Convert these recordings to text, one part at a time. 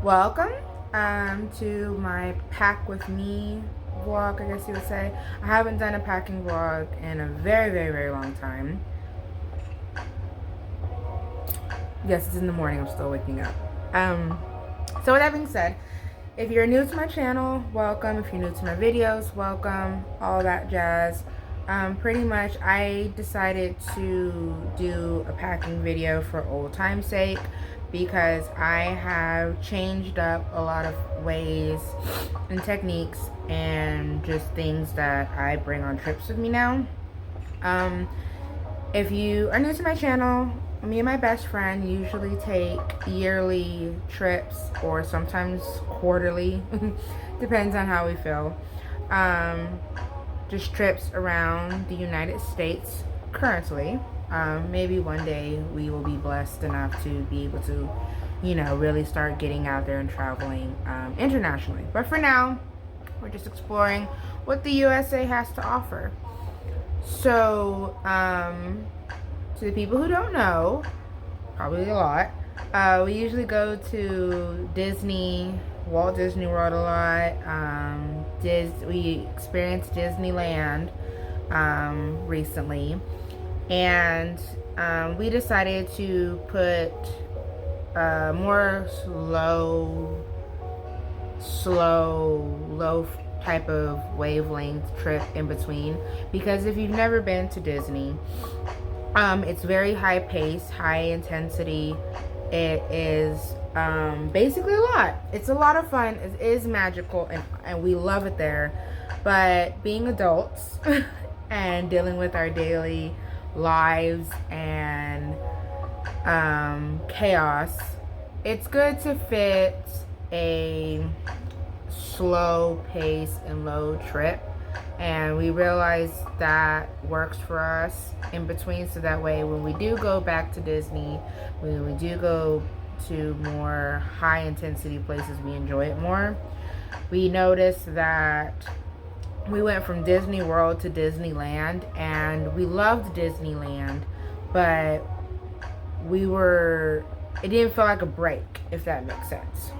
Welcome to my pack with me vlog, I guess you would say. I haven't done a packing vlog in a very long time. Yes, it's in the morning. I'm still waking up. So with that being said, if you're new to my channel, welcome. If you're new to my videos, welcome. All that jazz. Pretty much I decided to do a packing video for old time's sake because I have changed up a lot of ways and techniques and just things that I bring on trips with me now. If you are new to my channel, me and my best friend usually take yearly trips or sometimes quarterly, depends on how we feel. Just trips around the United States currently. Maybe one day we will be blessed enough to be able to, really start getting out there and traveling internationally. But for now, we're just exploring what the USA has to offer. So, to the people who don't know, probably a lot, we usually go to Disney, Walt Disney World a lot. We experienced Disneyland recently, and we decided to put more low type of wavelength trip in between, because if you've never been to Disney, it's very high pace, high intensity. It is basically a lot. It's a lot of fun. It is magical, and we love it there. But being adults and dealing with our daily lives and chaos, it's good to fit a slow pace and low trip, and we realized that works for us in between, so that way when we do go back to Disney, when we do go to more high intensity places, we enjoy it more. We noticed that we went from Disney World to Disneyland, and we loved Disneyland, but it didn't feel like a break, if that makes sense.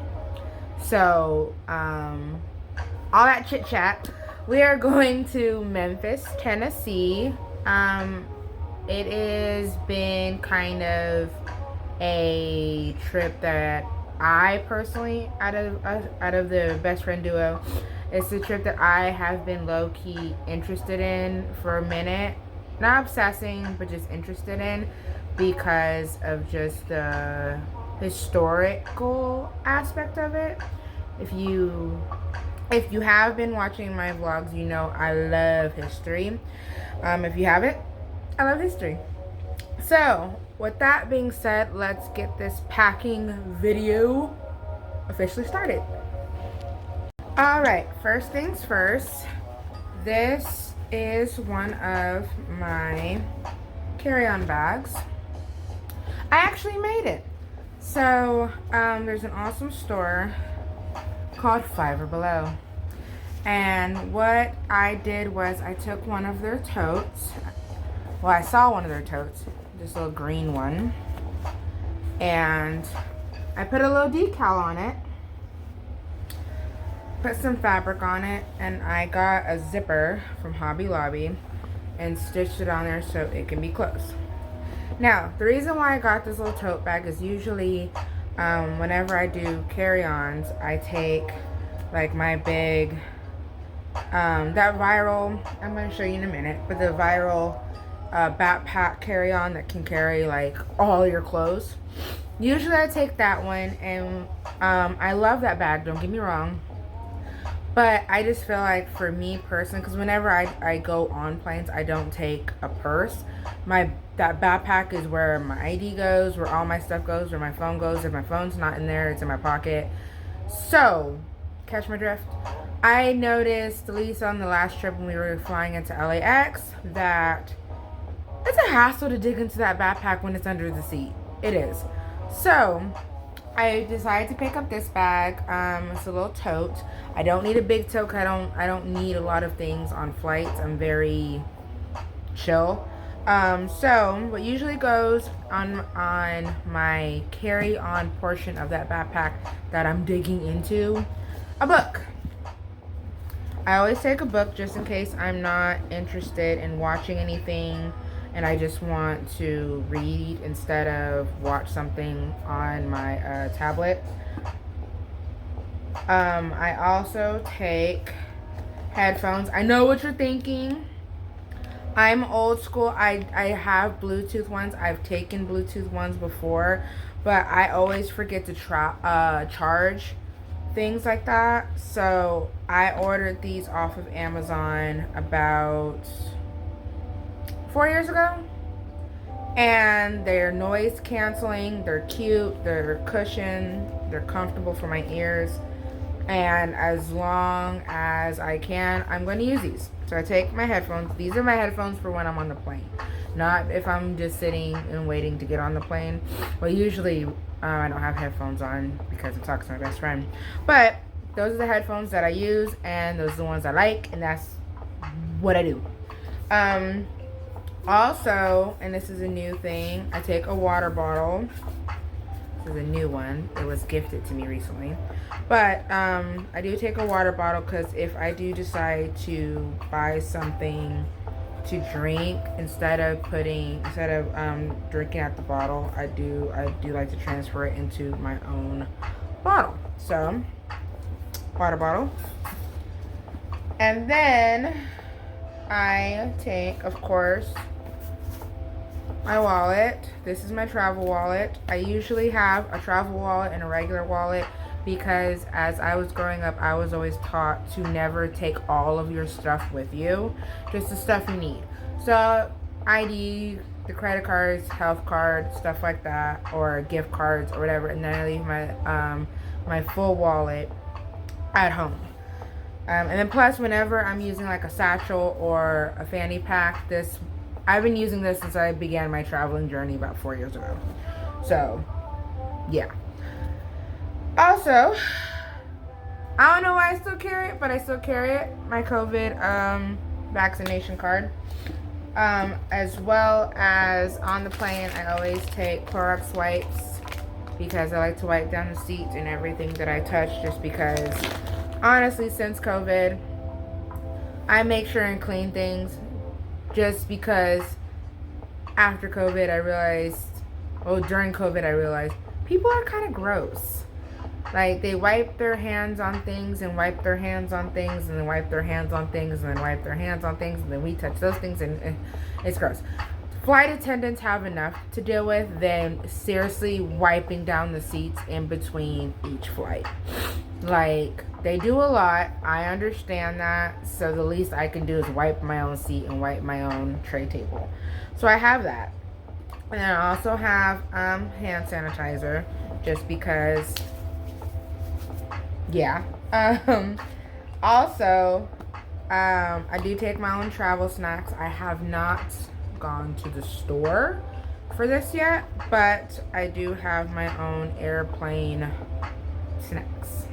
So, all that chit chat, we are going to Memphis, Tennessee. It has been kind of a trip that I personally, out of the best friend duo, it's a trip that I have been low-key interested in for a minute. Not obsessing, but just interested in, because of just the historical aspect of it. If you have been watching my vlogs, you know I love history. If you haven't, I love history. So, with that being said, let's get this packing video officially started. Alright, first things first. This is one of my carry-on bags. I actually made it. So, there's an awesome store called Five Below. And what I did was I took one of their totes. Well, I saw one of their totes, this little green one, and I put a little decal on it, put some fabric on it, and I got a zipper from Hobby Lobby and stitched it on there so it can be closed. Now, the reason why I got this little tote bag is usually whenever I do carry-ons, I take like my big, that viral, I'm going to show you in a minute, but the viral backpack carry-on that can carry like all your clothes. Usually I take that one, and I love that bag, don't get me wrong, but I just feel like for me personally, because whenever I go on planes, I don't take a purse. That backpack is where my ID goes, where all my stuff goes, where my phone goes. If my phone's not in there, it's in my pocket. So, catch my drift. I noticed, at least on the last trip when we were flying into LAX, that it's a hassle to dig into that backpack when it's under the seat. It is. So, I decided to pick up this bag. It's a little tote. I don't need a big tote. I don't need a lot of things on flights. I'm very chill. So what usually goes on my carry-on portion of that backpack that I'm digging into, a book. I always take a book just in case I'm not interested in watching anything and I just want to read instead of watch something on my tablet. I also take headphones. I know what you're thinking. I'm old school. I have Bluetooth ones. I've taken Bluetooth ones before, but I always forget to charge things like that. So I ordered these off of Amazon about 4 years ago. And they're noise canceling, they're cute, they're cushioned, they're comfortable for my ears. And as long as I can, I'm going to use these. So I take my headphones. These are my headphones for when I'm on the plane, not if I'm just sitting and waiting to get on the plane. Well, usually I don't have headphones on because I'm talking to my best friend. But those are the headphones that I use, and those are the ones I like, and that's what I do. Also, and this is a new thing, I take a water bottle. This is a new one. It was gifted to me recently. But I do take a water bottle because if I do decide to buy something to drink instead of drinking at the bottle, I do like to transfer it into my own bottle. So, water bottle. And then I take, of course, my wallet. This is my travel wallet. I usually have a travel wallet and a regular wallet because as I was growing up, I was always taught to never take all of your stuff with you, just the stuff you need. So ID, the credit cards, health cards, stuff like that, or gift cards or whatever, and then I leave my full wallet at home. And then plus, whenever I'm using like a satchel or a fanny pack, I've been using this since I began my traveling journey about 4 years ago. So, yeah. Also, I don't know why I still carry it, but I still carry it. My COVID vaccination card. As well as on the plane, I always take Clorox wipes because I like to wipe down the seats and everything that I touch, just because, honestly, since COVID, I make sure and clean things. Just because after COVID, during COVID, I realized people are kind of gross. Like, they wipe their hands on things and wipe their hands on things and then wipe their hands on things and then wipe their hands on things and then we touch those things and it's gross. Flight attendants have enough to deal with than seriously wiping down the seats in between each flight. Like, they do a lot. I understand that. So the least I can do is wipe my own seat and wipe my own tray table. So I have that. And then I also have hand sanitizer, just because, yeah. Also, I do take my own travel snacks. I have not gone to the store for this yet, but I do have my own airplane snacks,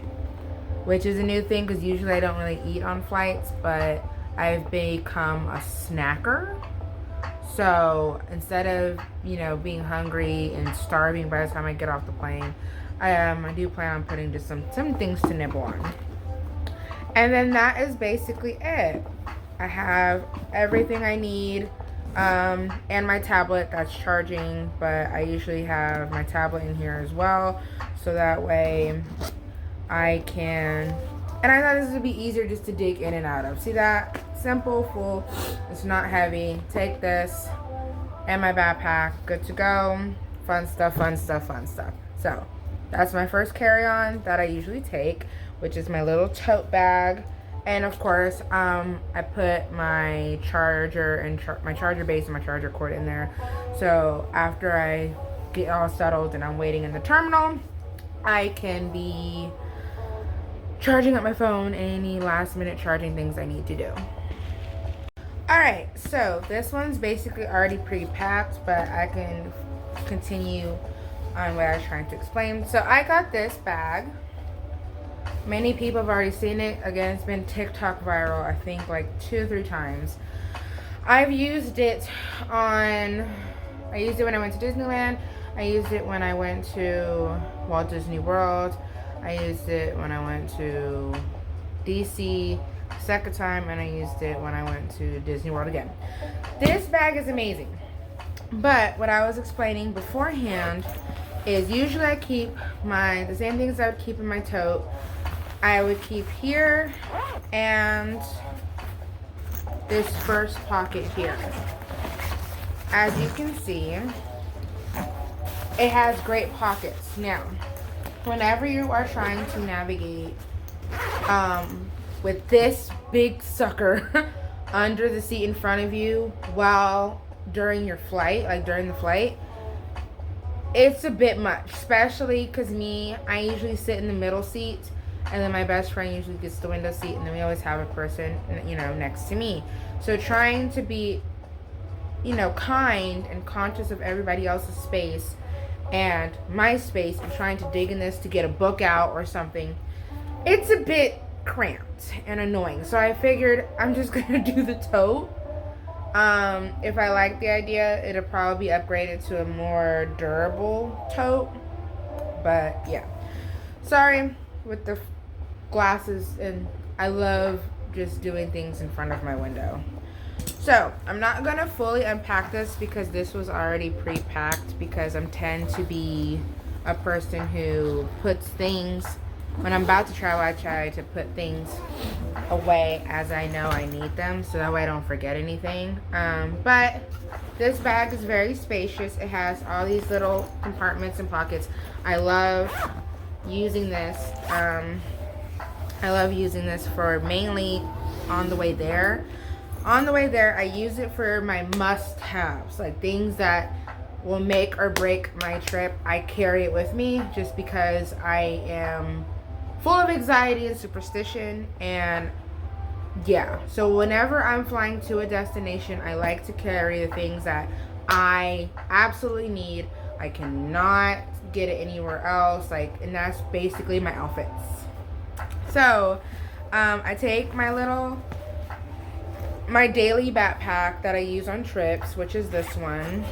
which is a new thing because usually I don't really eat on flights, but I've become a snacker. So instead of, being hungry and starving by the time I get off the plane, I do plan on putting just some things to nibble on. And then that is basically it. I have everything I need, and my tablet that's charging, but I usually have my tablet in here as well, so that way I can, and I thought this would be easier just to dig in and out of. See that? Simple, full, it's not heavy. Take this and my backpack, good to go. Fun stuff, fun stuff, fun stuff. So that's my first carry-on that I usually take, which is my little tote bag. And of course, I put my charger and my charger base and my charger cord in there. So after I get all settled and I'm waiting in the terminal, I can be charging up my phone and any last minute charging things I need to do. Alright, so this one's basically already pre-packed, but I can continue on what I was trying to explain. So I got this bag. Many people have already seen it. Again, it's been TikTok viral, I think like 2 or 3 times. I've used it I used it when I went to Disneyland. I used it when I went to Walt Disney World. I used it when I went to DC second time, and I used it when I went to Disney World again. This bag is amazing. But what I was explaining beforehand is usually I keep the same things I would keep in my tote. I would keep here and this first pocket here. As you can see, it has great pockets. Now, whenever you are trying to navigate with this big sucker under the seat in front of you during your flight, like during the flight, it's a bit much, especially because I usually sit in the middle seat, and then my best friend usually gets the window seat, and then we always have a person, next to me. So trying to be, kind and conscious of everybody else's space and my space, and trying to dig in this to get a book out or something, it's a bit cramped and annoying. So I figured I'm just gonna do the tote. If I like the idea, it'll probably be upgraded to a more durable tote. But yeah, sorry with the glasses, and I love just doing things in front of my window. So I'm not gonna fully unpack this because this was already pre-packed, because I tend to be a person who puts things, when I'm about to travel, I try to put things away as I know I need them, so that way I don't forget anything. But this bag is very spacious. It has all these little compartments and pockets. I love using this. I love using this for mainly on the way there. On the way there, I use it for my must-haves, like things that will make or break my trip. I carry it with me just because I am full of anxiety and superstition, and yeah, so whenever I'm flying to a destination, I like to carry the things that I absolutely need. I cannot get it anywhere else, and that's basically my outfits. So I take my daily backpack that I use on trips, which is this one,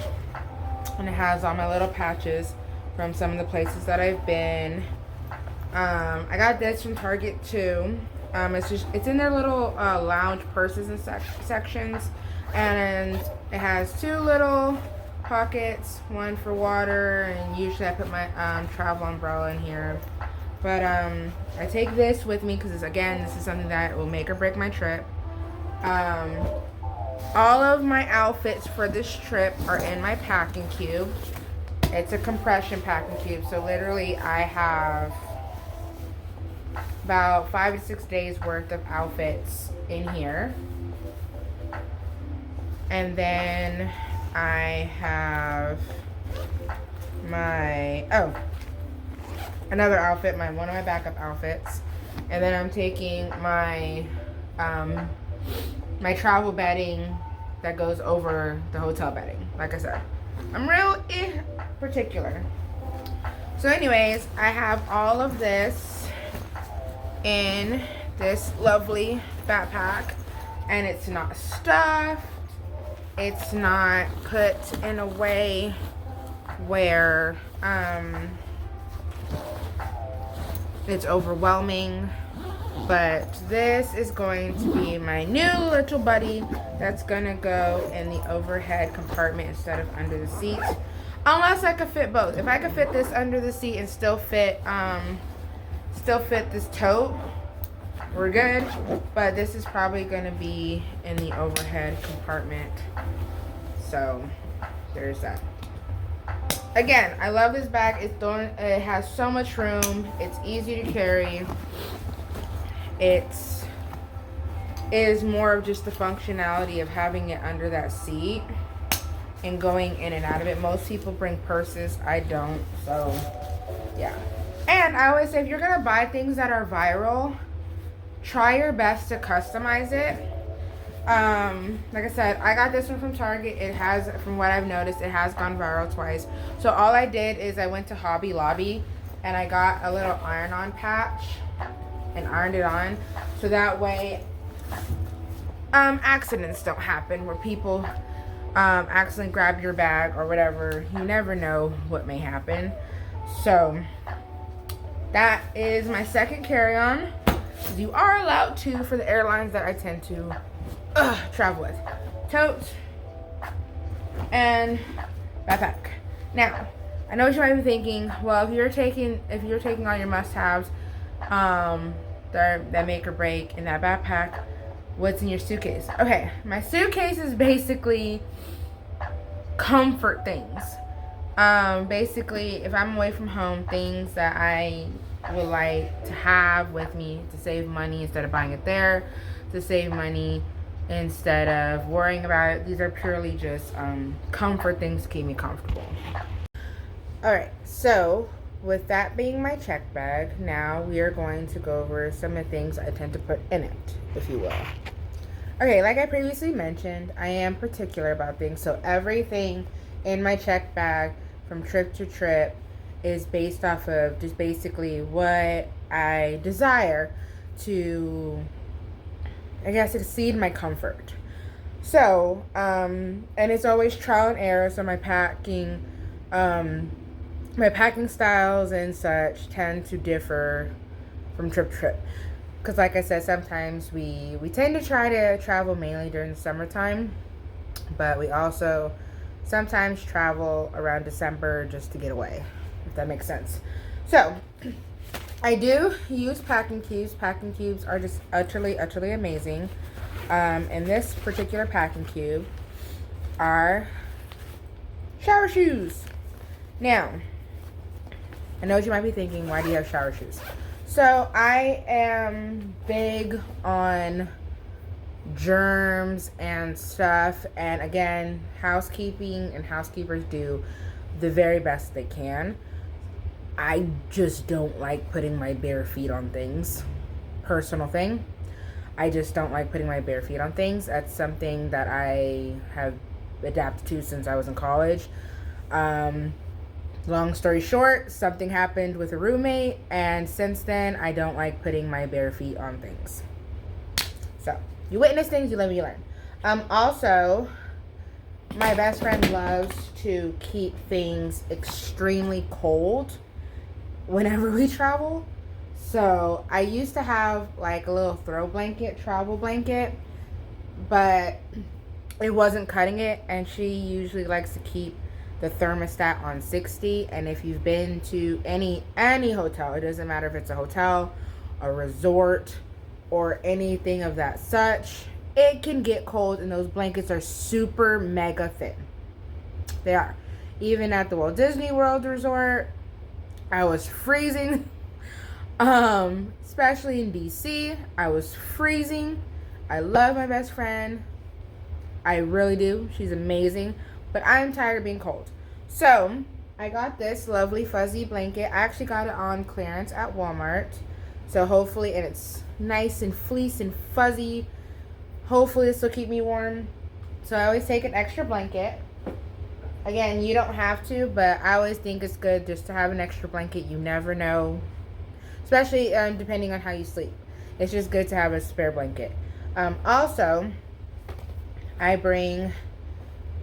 and it has all my little patches from some of the places that I've been. I got this from Target too. It's in their little lounge purses and sections, and it has two little pockets, one for water, and usually I put my travel umbrella in here. But I take this with me because this is something that will make or break my trip. All of my outfits for this trip are in my packing cube. It's a compression packing cube, so literally I have about 5 to 6 days worth of outfits in here. And then I have another outfit, one of my backup outfits. And then I'm taking my my travel bedding that goes over the hotel bedding. Like I said, I'm real particular. So anyways, I have all of this in this lovely backpack, and it's not stuffed. It's not put in a way where it's overwhelming. But this is going to be my new little buddy that's gonna go in the overhead compartment instead of under the seat. Unless I could fit both. If I could fit this under the seat and still fit this tote, we're good. But this is probably gonna be in the overhead compartment. So there's that. Again, I love this bag. It has so much room. It's easy to carry. It is more of just the functionality of having it under that seat and going in and out of it. Most people bring purses. I don't. So, yeah. And I always say, if you're going to buy things that are viral, try your best to customize it. Like I said, I got this one from Target. It has, from what I've noticed, it has gone viral twice. So all I did is I went to Hobby Lobby and I got a little iron-on patch and ironed it on, so that way accidents don't happen where people accidentally grab your bag or whatever. You never know what may happen. So that is my second carry-on. You are allowed to for the airlines that I tend to travel with. Tote and backpack. Now, I know what you might be thinking. Well, if you're taking all your must-haves, that make or break in that backpack, what's in your suitcase? Okay, my suitcase is basically comfort things. Basically, if I'm away from home, things that I would like to have with me to save money instead of buying it there, to save money instead of worrying about it. These are purely just comfort things to keep me comfortable. Alright, so with that being my check bag, now we are going to go over some of the things I tend to put in it, if you will. Okay, like I previously mentioned, I am particular about things, so everything in my check bag from trip to trip is based off of just basically what I desire to, I guess, exceed my comfort. So, and it's always trial and error, so my packing styles and such tend to differ from trip to trip. Because like I said, sometimes we tend to try to travel mainly during the summertime, but we also sometimes travel around December just to get away, if that makes sense. So, I do use packing cubes. Packing cubes are just utterly amazing. In this particular packing cube are shower shoes. Now, I know what you might be thinking, why do you have shower shoes? So, I am big on germs and stuff, and again, housekeeping and housekeepers do the very best they can. I just don't like putting my bare feet on things. Personal thing. I just don't like putting my bare feet on things. That's something that I have adapted to since I was in college. Long story short, something happened with a roommate, and since then, I don't like putting my bare feet on things. So, you witness things, you live and you learn. Also, my best friend loves to keep things extremely cold whenever we travel. So, I used to have like a little travel blanket, but it wasn't cutting it, and she usually likes to keep the thermostat on 60. And if you've been to any hotel, it doesn't matter if it's a hotel, a resort, or anything of that such, it can get cold, and those blankets are super mega thin. They are. Even at the Walt Disney World Resort, I was freezing. Especially in DC, I was freezing. I love my best friend. I really do. She's amazing. But I'm tired of being cold. So, I got this lovely fuzzy blanket. I actually got it on clearance at Walmart. So, hopefully, and it's nice and fleece and fuzzy. Hopefully, this will keep me warm. So, I always take an extra blanket. Again, you don't have to, but I always think it's good just to have an extra blanket. You never know. Especially depending on how you sleep. It's just good to have a spare blanket. Also, I bring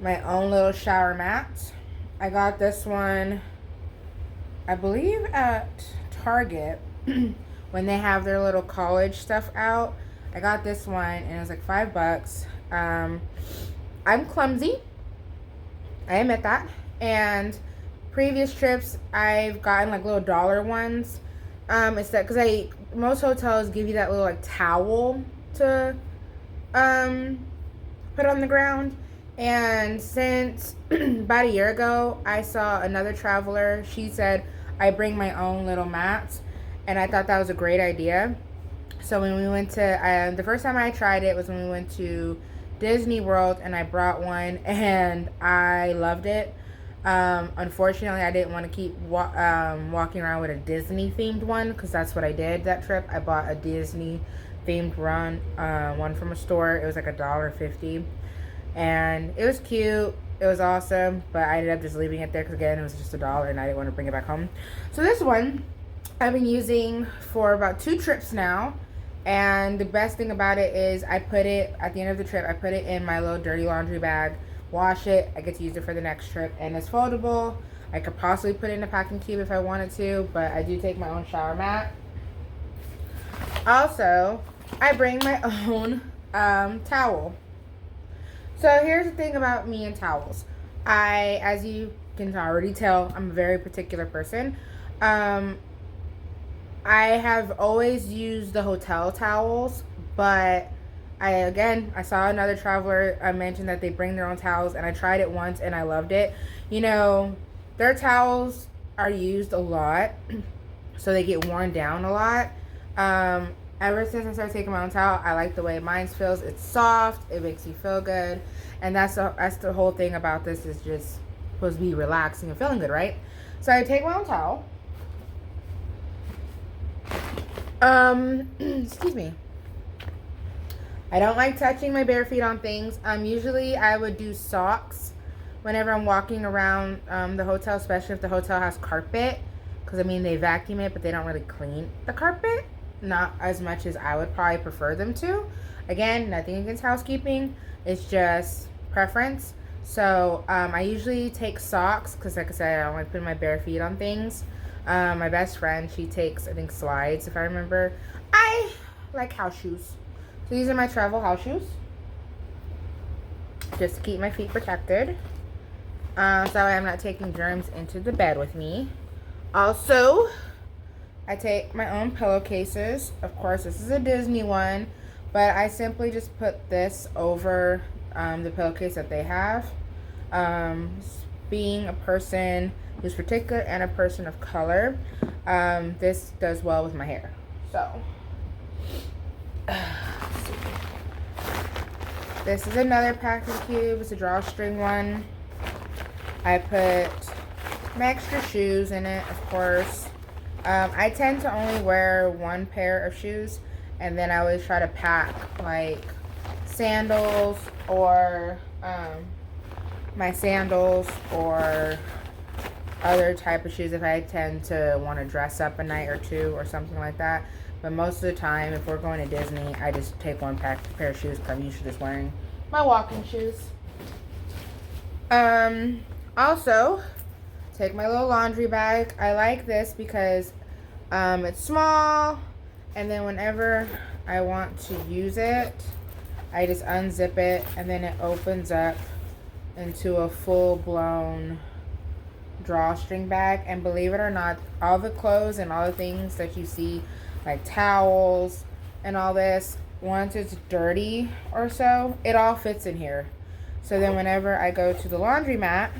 my own little shower mat. I got this one, I believe, at Target when they have their little college stuff out. I got this one and it was like $5. I'm clumsy, I admit that. And previous trips I've gotten like little dollar ones. It's that because most hotels give you that little like towel to put on the ground. And since about a year ago, I saw another traveler. She said, I bring my own little mats. And I thought that was a great idea. So when we went to, the first time I tried it was when we went to Disney World. And I brought one. And I loved it. Unfortunately, I didn't want to keep walking around with a Disney themed one. Because that's what I did that trip. I bought a Disney themed one from a store. It was like $1.50. And it was cute. It was awesome. But I ended up just leaving it there because, again, it was just $1 and I didn't want to bring it back home. So this one I've been using for about 2 trips now. And the best thing about it is I put it, at the end of the trip, I put it in my little dirty laundry bag, wash it, I get to use it for the next trip, and it's foldable. I could possibly put it in a packing cube if I wanted to, but I do take my own shower mat. Also, I bring my own towel. So here's the thing about me and towels. As you can already tell, I'm a very particular person. I have always used the hotel towels, but I saw another traveler mention that they bring their own towels, and I tried it once and I loved it. You know, their towels are used a lot, so they get worn down a lot. Ever since I started taking my own towel, I like the way mine feels. It's soft, it makes you feel good, and that's the whole thing about this, is just supposed to be relaxing and feeling good, right? So I take my own towel. Excuse me. I don't like touching my bare feet on things. Usually I would do socks whenever I'm walking around the hotel, especially if the hotel has carpet, because I mean they vacuum it, but they don't really clean the carpet, not as much as I would probably prefer them to. Again, nothing against housekeeping, it's just preference. So I usually take socks because, like I said, I don't like putting my bare feet on things. My best friend, she takes, I think, slides, if I remember. I like house shoes. So these are my travel house shoes, just to keep my feet protected. So I'm not taking germs into the bed with me. Also, I take my own pillowcases. Of course, this is a Disney one, but I simply just put this over the pillowcase that they have. Being a person who's particular and a person of color, this does well with my hair. So, this is another packing cube. It's a drawstring one. I put my extra shoes in it, of course. I tend to only wear one pair of shoes, and then I always try to pack like sandals or my sandals or other type of shoes if I tend to want to dress up a night or two or something like that. But most of the time, if we're going to Disney, I just take one pair of shoes because I'm usually just wearing my walking shoes. Also, take my little laundry bag. I like this because it's small, and then whenever I want to use it, I just unzip it, and then it opens up into a full-blown drawstring bag. And believe it or not, all the clothes and all the things that you see, like towels and all this, once it's dirty or so, it all fits in here. So then whenever I go to the laundromat,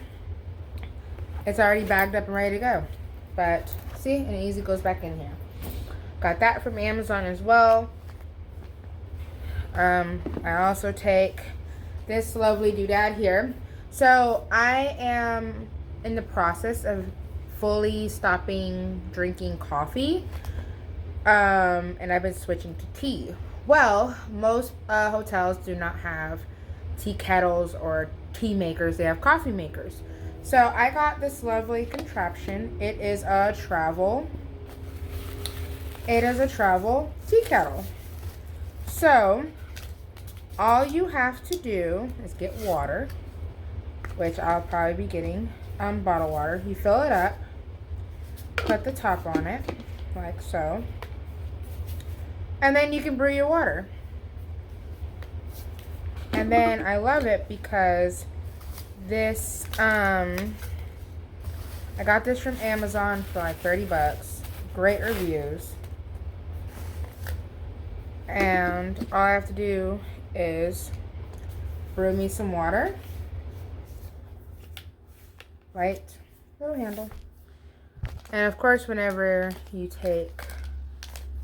it's already bagged up and ready to go. But see, and it easily goes back in here. Got that from Amazon as well. I also take this lovely doodad here. So I am in the process of fully stopping drinking coffee, and I've been switching to tea. Well, most hotels do not have tea kettles or tea makers. They have coffee makers. So I got this lovely contraption. It is a travel tea kettle. So all you have to do is get water, which I'll probably be getting bottled water. You fill it up, put the top on it, like so, and then you can brew your water. And then I love it because this, I got this from Amazon for like 30 bucks. Great reviews. And all I have to do is brew me some water. Right, little handle. And of course, whenever you take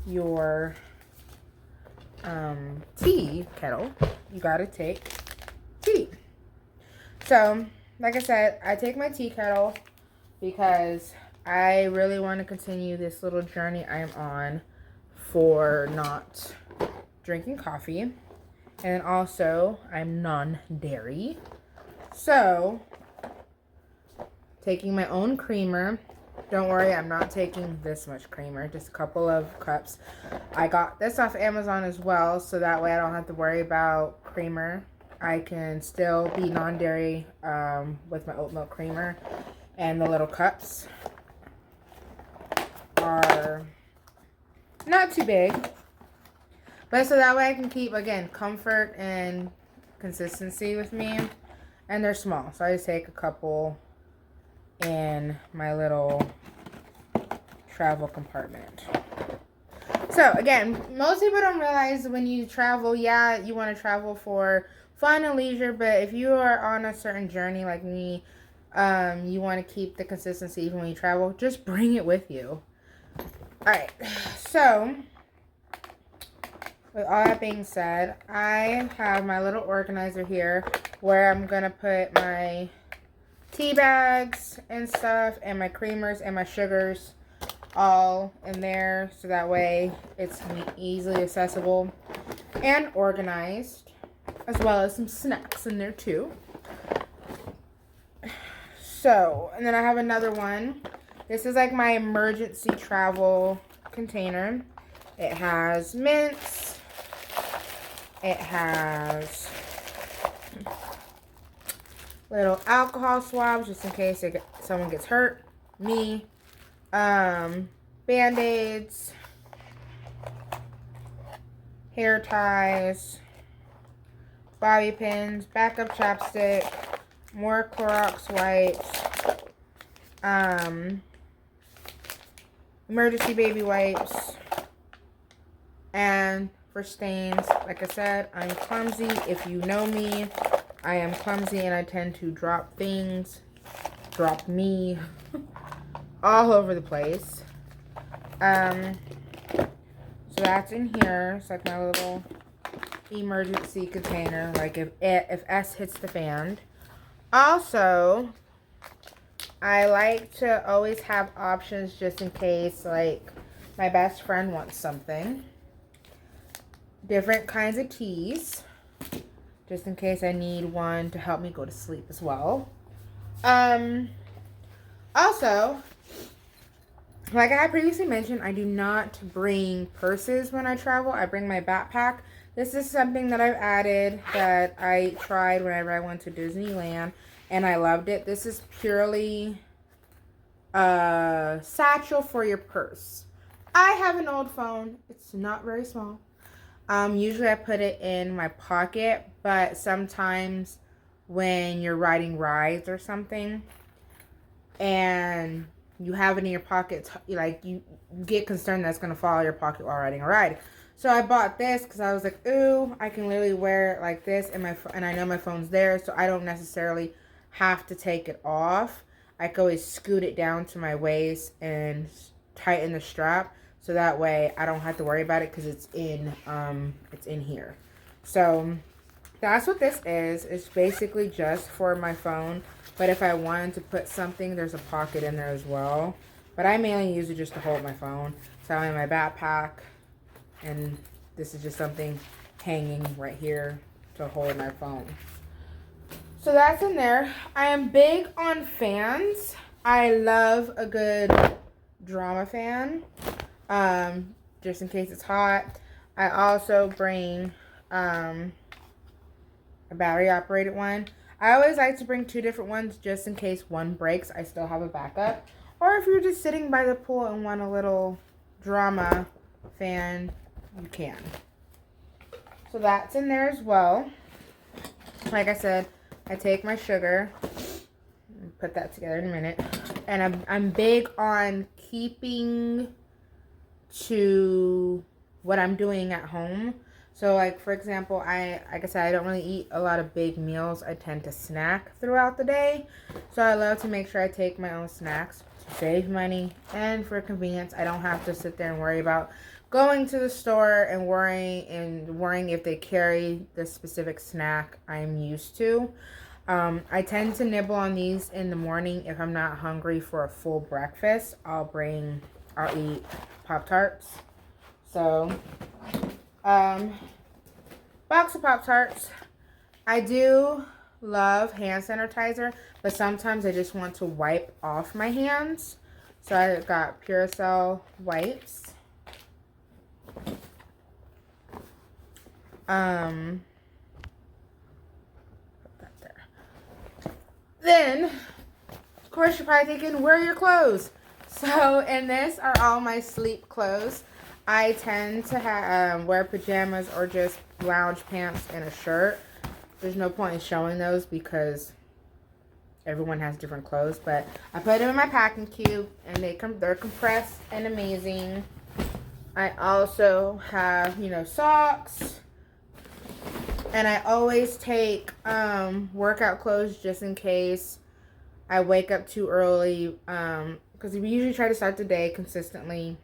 your tea kettle, you gotta take tea. So, like I said, I take my tea kettle because I really want to continue this little journey I'm on for not drinking coffee. And also, I'm non-dairy. So, taking my own creamer Don't worry, I'm not taking this much creamer, just a couple of cups. I got this off Amazon as well, so that way I don't have to worry about creamer. I can still be non-dairy with my oat milk creamer. And the little cups are not too big. But so that way I can keep, again, comfort and consistency with me. And they're small, so I just take a couple in my little travel compartment. So again, most people don't realize when you travel, yeah, you want to travel for fun and leisure, but if you are on a certain journey like me, you want to keep the consistency even when you travel, just bring it with you. Alright, so with all that being said, I have my little organizer here where I'm going to put my tea bags and stuff and my creamers and my sugars all in there, so that way it's easily accessible and organized, as well as some snacks in there too. So, and then I have another one. This is like my emergency travel container. It has mints. It has little alcohol swabs just in case someone gets hurt. Me. Band-aids. Hair ties. Bobby pins. Backup chapstick. More Clorox wipes. Emergency baby wipes. And for stains, like I said, I'm clumsy. If you know me, I am clumsy and I tend to drop things, drop me all over the place. So that's in here. It's like my little emergency container, like if S hits the fan. Also, I like to always have options just in case, like, my best friend wants something. Different kinds of teas, just in case I need one to help me go to sleep as well. Also, like I previously mentioned, I do not bring purses when I travel. I bring my backpack. This is something that I've added that I tried whenever I went to Disneyland, and I loved it. This is purely a satchel for your purse. I have an old phone. It's not very small. Usually I put it in my pocket, but sometimes when you're riding rides or something and you have it in your pocket, like you get concerned that it's going to fall out of your pocket while riding a ride. So I bought this because I was like, ooh, I can literally wear it like this, and I know my phone's there, so I don't necessarily have to take it off. I can always scoot it down to my waist and tighten the strap, so that way I don't have to worry about it because it's in here. So that's what this is. It's basically just for my phone, but if I wanted to put something, there's a pocket in there as well. But I mainly use it just to hold my phone. So I'm in my backpack, and this is just something hanging right here to hold my phone. So that's in there. I am big on fans. I love a good drama fan, just in case it's hot. I also bring a battery operated one. I always like to bring 2 different ones just in case one breaks. I still have a backup. Or if you're just sitting by the pool and want a little drama fan, you can. So that's in there as well. Like I said, I take my sugar, put that together in a minute, and I'm big on keeping to what I'm doing at home. So like, for example, like I said, I don't really eat a lot of big meals. I tend to snack throughout the day. So I love to make sure I take my own snacks to save money and for convenience. I don't have to sit there and worry about going to the store and worrying if they carry the specific snack I'm used to. I tend to nibble on these in the morning if I'm not hungry for a full breakfast. I'll eat Pop-Tarts. So, box of Pop-Tarts. I do love hand sanitizer, but sometimes I just want to wipe off my hands. So I got Puracell wipes. Put that there. Then, of course, you're probably thinking, where are your clothes? So, in this are all my sleep clothes. I tend to wear pajamas or just lounge pants and a shirt. There's no point in showing those because everyone has different clothes. But I put them in my packing cube, and they're compressed and amazing. I also have, socks. And I always take workout clothes just in case I wake up too early. Because we usually try to start the day consistently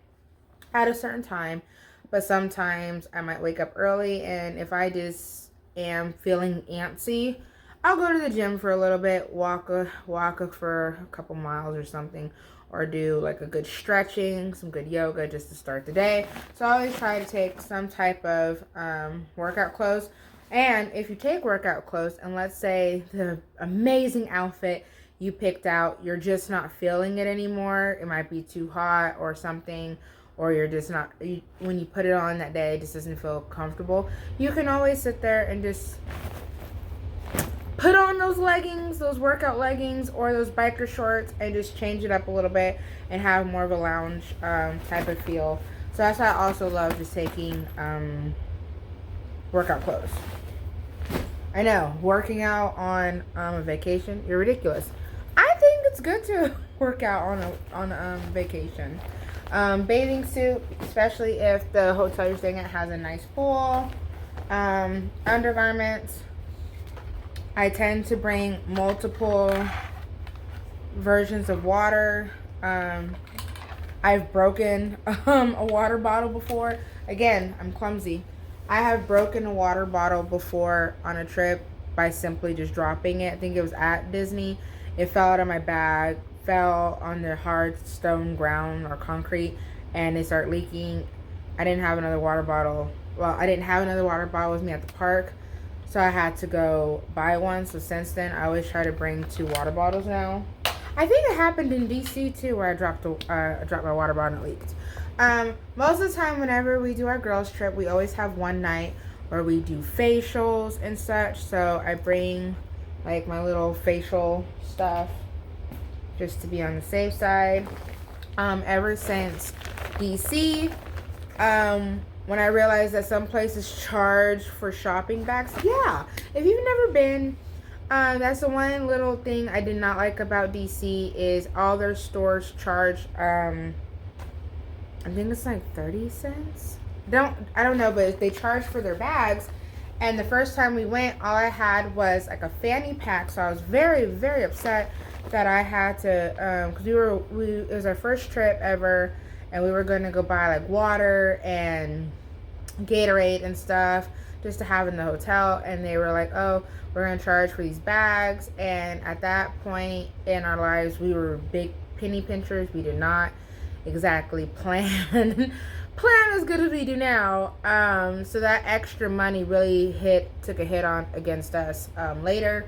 at a certain time. But sometimes I might wake up early. And if I just am feeling antsy, I'll go to the gym for a little bit. Walk for a couple miles or something. Or do like a good stretching, some good yoga just to start the day. So I always try to take some type of workout clothes. And if you take workout clothes and let's say the amazing outfit you picked out, you're just not feeling it anymore. It might be too hot or something, or you're just not, when you put it on that day, it just doesn't feel comfortable. You can always sit there and just put on those leggings, those workout leggings, or those biker shorts and just change it up a little bit and have more of a lounge type of feel. So that's why I also love just taking workout clothes. I know, working out on a vacation, you're ridiculous. I think it's good to work out on a vacation. Bathing suit, especially if the hotel you're staying at has a nice pool. Undergarments. I tend to bring multiple versions of water. I've broken a water bottle before. Again, I'm clumsy. I have broken a water bottle before on a trip by simply just dropping it. I think it was at Disney. It fell out of my bag, fell on the hard stone ground or concrete, and it started leaking. I didn't have another water bottle. Well, I didn't have another water bottle with me at the park, so I had to go buy one. So since then, I always try to bring 2 water bottles now. I think it happened in DC too, where I dropped my water bottle and it leaked. Most of the time, whenever we do our girls trip, we always have one night where we do facials and such. So I bring like my little facial stuff just to be on the safe side. Ever since DC, when I realized that some places charge for shopping bags, yeah. If you've never been, that's the one little thing I did not like about DC is all their stores charge. I think it's like 30 cents. I don't know, but they charge for their bags. And the first time we went, all I had was like a fanny pack. So I was very, very upset that I had to, because it was our first trip ever, and we were going to go buy like water and Gatorade and stuff just to have in the hotel. And they were like, oh, we're going to charge for these bags. And at that point in our lives, we were big penny pinchers. We did not exactly plan as good as we do now. So that extra money really took a hit against us later.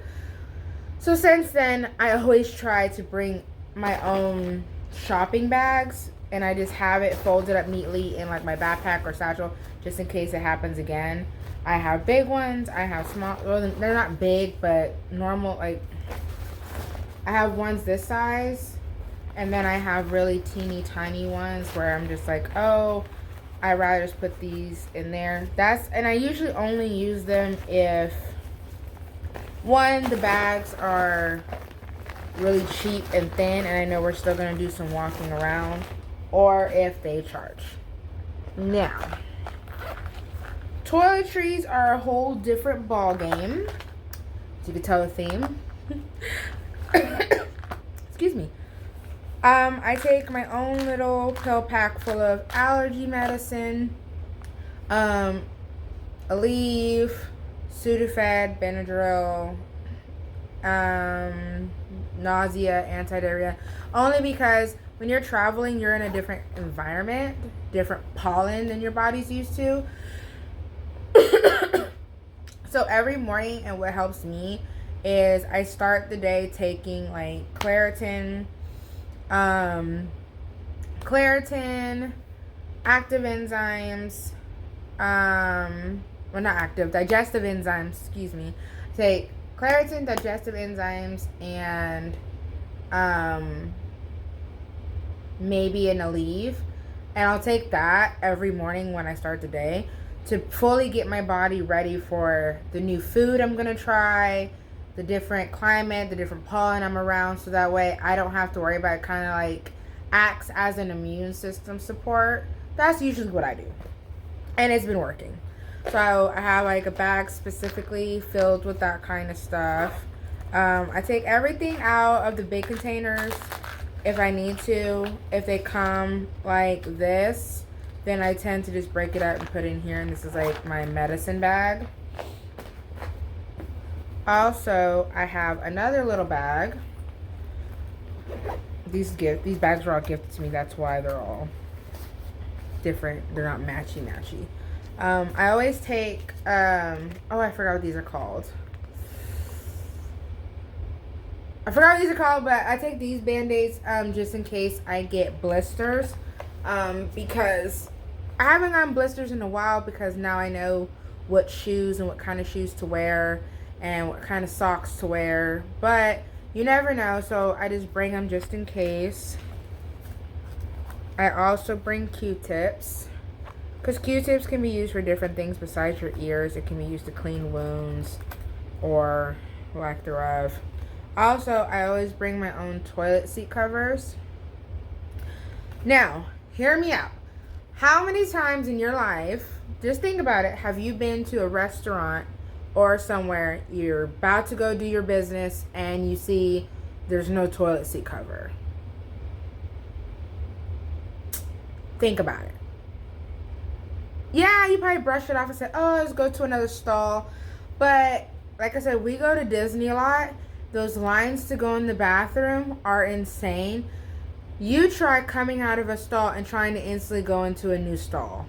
So since then, I always try to bring my own shopping bags, and I just have it folded up neatly in like my backpack or satchel just in case it happens again. I have big ones, I have small, well, they're not big, but normal, like I have ones this size. And then I have really teeny tiny ones where I'm just like, oh, I'd rather just put these in there. And I usually only use them if, one, the bags are really cheap and thin, and I know we're still going to do some walking around, or if they charge. Now, toiletries are a whole different ball game. As you can tell the theme. Excuse me. I take my own little pill pack full of allergy medicine, Aleve, Sudafed, Benadryl, nausea, anti-diarrhea. Only because when you're traveling, you're in a different environment, different pollen than your body's used to. So every morning, and what helps me is I start the day taking like Claritin, Claritin, active enzymes, well, not active, digestive enzymes, excuse me. Take Claritin, digestive enzymes, and maybe an Aleve. And I'll take that every morning when I start the day to fully get my body ready for the new food I'm going to try, the different climate, the different pollen I'm around, so that way I don't have to worry about it. Kind of like acts as an immune system support. That's usually what I do. And it's been working. So I have like a bag specifically filled with that kind of stuff. I take everything out of the big containers if I need to. If they come like this, then I tend to just break it up and put it in here. And this is like my medicine bag. Also, I have another little bag. These bags are all gifted to me. That's why they're all different. They're not matchy. I always take, oh, I forgot what these are called. But I take these Band-Aids just in case I get blisters. Because I haven't gotten blisters in a while, because now I know what shoes and what kind of shoes to wear and what kind of socks to wear. But you never know, so I just bring them just in case. I also bring Q-tips, because Q-tips can be used for different things besides your ears. It can be used to clean wounds or lack thereof. Also, I always bring my own toilet seat covers. Now, hear me out. How many times in your life, just think about it, have you been to a restaurant or somewhere, you're about to go do your business, and you see there's no toilet seat cover? Think about it. Yeah, you probably brush it off and say, oh, let's go to another stall. But like I said, we go to Disney a lot. Those lines to go in the bathroom are insane. You try coming out of a stall and trying to instantly go into a new stall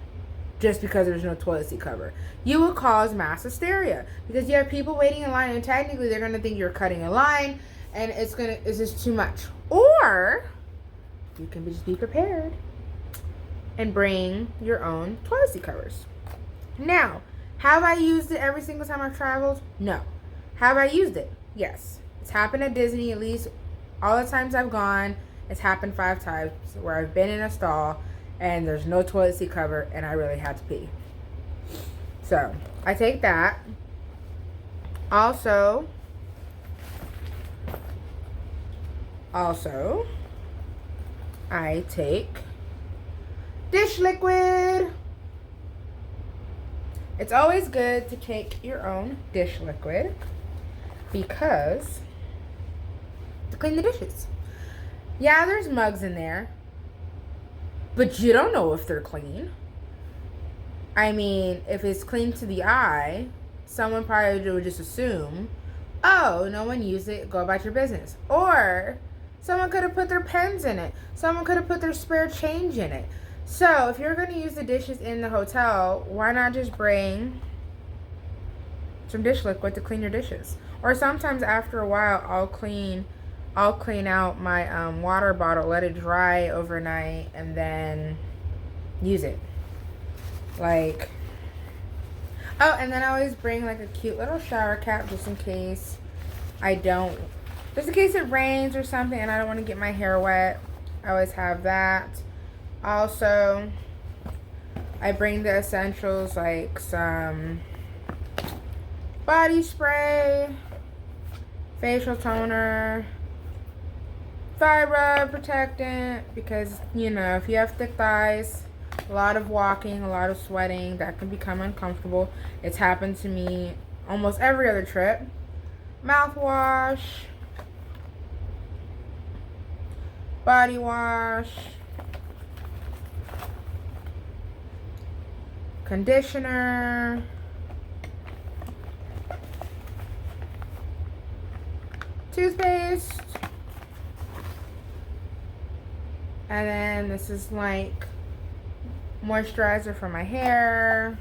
just because there's no toilet seat cover. You will cause mass hysteria, because you have people waiting in line, and technically they're going to think you're cutting a line, and it's just too much. Or you can just be prepared and bring your own toilet seat covers. Now, have I used it every single time I've traveled? No. Have I used it? Yes. It's happened at Disney at least all the times I've gone. It's happened 5 times where I've been in a stall and there's no toilet seat cover and I really had to pee. So, I take that. Also, I take dish liquid. It's always good to take your own dish liquid, because to clean the dishes. Yeah, there's mugs in there, but you don't know if they're clean. I mean, if it's clean to the eye, someone probably would just assume, oh, no one used it, go about your business. Or someone could have put their pens in it. Someone could have put their spare change in it. So if you're going to use the dishes in the hotel, why not just bring some dish liquid to clean your dishes? Or sometimes after a while, I'll clean out my water bottle, let it dry overnight, and then use it. Like, oh, and then I always bring like a cute little shower cap just in case just in case it rains or something and I don't want to get my hair wet. I always have that. Also, I bring the essentials like some body spray, facial toner, thigh rub protectant, because, you know, if you have thick thighs, a lot of walking, a lot of sweating, that can become uncomfortable. It's happened to me almost every other trip. Mouthwash, body wash, conditioner, toothpaste, and then this is like moisturizer for my hair,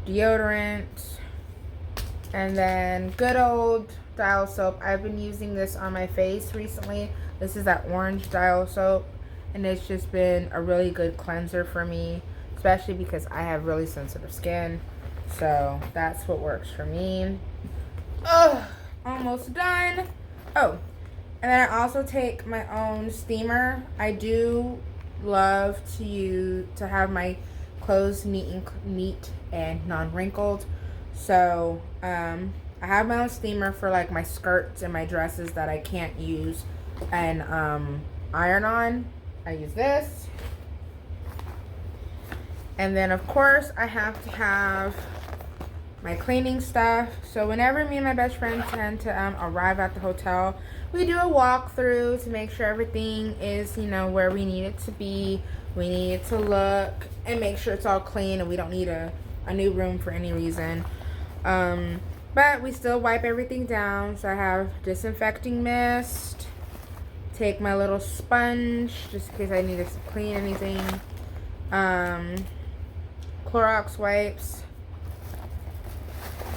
deodorant, and then good old dial soap. I've been using this on my face recently. This is that orange dial soap, and it's just been a really good cleanser for me, especially because I have really sensitive skin. So that's what works for me. Ugh, almost done. Oh, and then I also take my own steamer. I do love to have my clothes neat and non-wrinkled. So I have my own steamer for like my skirts and my dresses that I can't use and iron on. I use this. And then of course I have to have my cleaning stuff. So whenever me and my best friend tend to arrive at the hotel, we do a walkthrough to make sure everything is, you know, where we need it to be. We need it to look and make sure it's all clean and we don't need a new room for any reason. But we still wipe everything down. So I have disinfecting mist. Take my little sponge just in case I need to clean anything. Clorox wipes.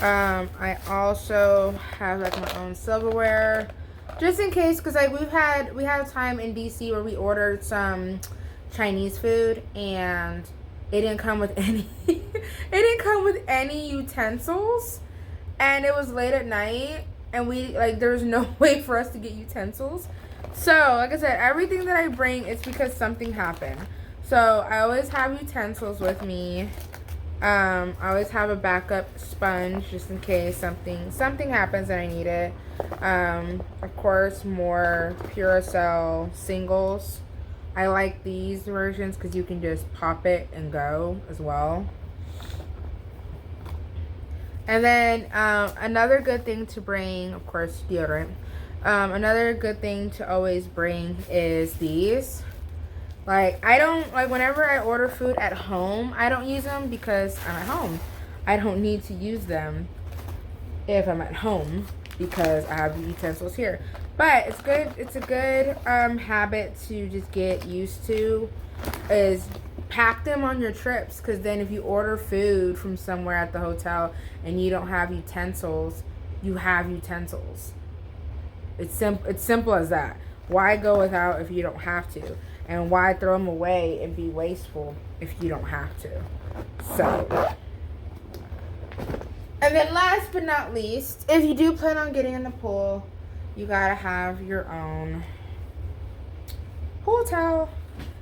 I also have like my own silverware just in case, because like we had a time in DC where we ordered some Chinese food and it didn't come with any utensils, and it was late at night and there was no way for us to get utensils. So like I said, everything that I bring is because something happened. So I always have utensils with me. I always have a backup sponge just in case something happens and I need it. Of course, more Puracell singles. I like these versions because you can just pop it and go as well. And then another good thing to bring, of course, deodorant. Another good thing to always bring is these. Like, I don't, like, whenever I order food at home, I don't use them because I'm at home. I don't need to use them if I'm at home because I have the utensils here. But it's good, it's a good habit to just get used to, is pack them on your trips, because then if you order food from somewhere at the hotel and you don't have utensils, you have utensils. It's simple as that. Why go without if you don't have to? And why throw them away and be wasteful if you don't have to? So, and then last but not least, if you do plan on getting in the pool, you gotta have your own pool towel.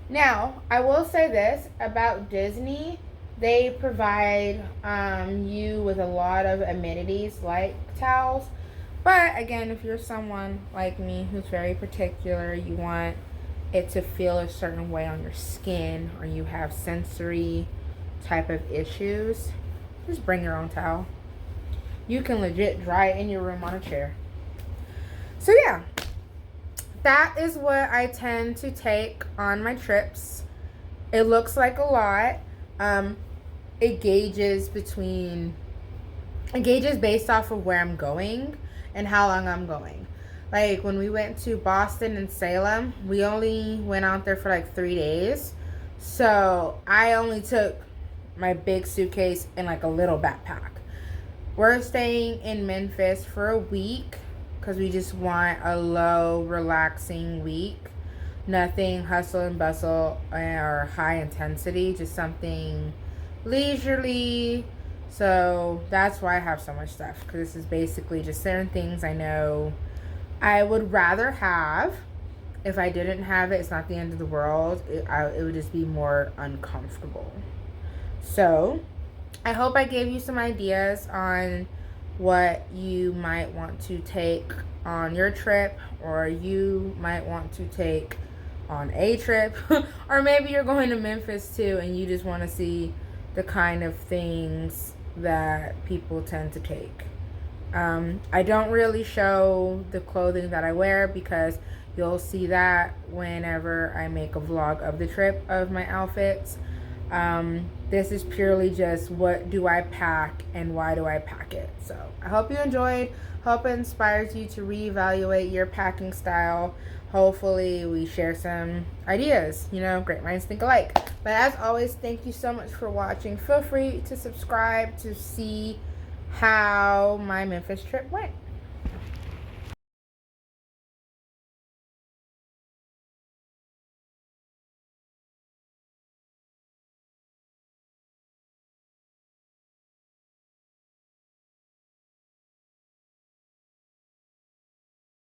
Now, I will say this about Disney. They provide you with a lot of amenities like towels. But again, if you're someone like me who's very particular, you want it to feel a certain way on your skin, or you have sensory type of issues, just bring your own towel. You can legit dry it in your room on a chair. So yeah, that is what I tend to take on my trips. It looks like a lot. It gauges based off of where I'm going and how long I'm going. Like when we went to Boston and Salem, we only went out there for like 3 days. So I only took my big suitcase and like a little backpack. We're staying in Memphis for a week because we just want a low, relaxing week. Nothing hustle and bustle or high intensity, just something leisurely. So that's why I have so much stuff, because this is basically just certain things I know I would rather have. If I didn't have it, it's not the end of the world. It would just be more uncomfortable. So I hope I gave you some ideas on what you might want to take on your trip, or you might want to take on a trip. Or maybe you're going to Memphis too and you just want to see the kind of things that people tend to take. I don't really show the clothing that I wear because you'll see that whenever I make a vlog of the trip of my outfits. This is purely just what do I pack and why do I pack it. So I hope you enjoyed. Hope it inspires you to reevaluate your packing style. Hopefully we share some ideas. You know, great minds think alike. But as always, thank you so much for watching. Feel free to subscribe to see how my Memphis trip went.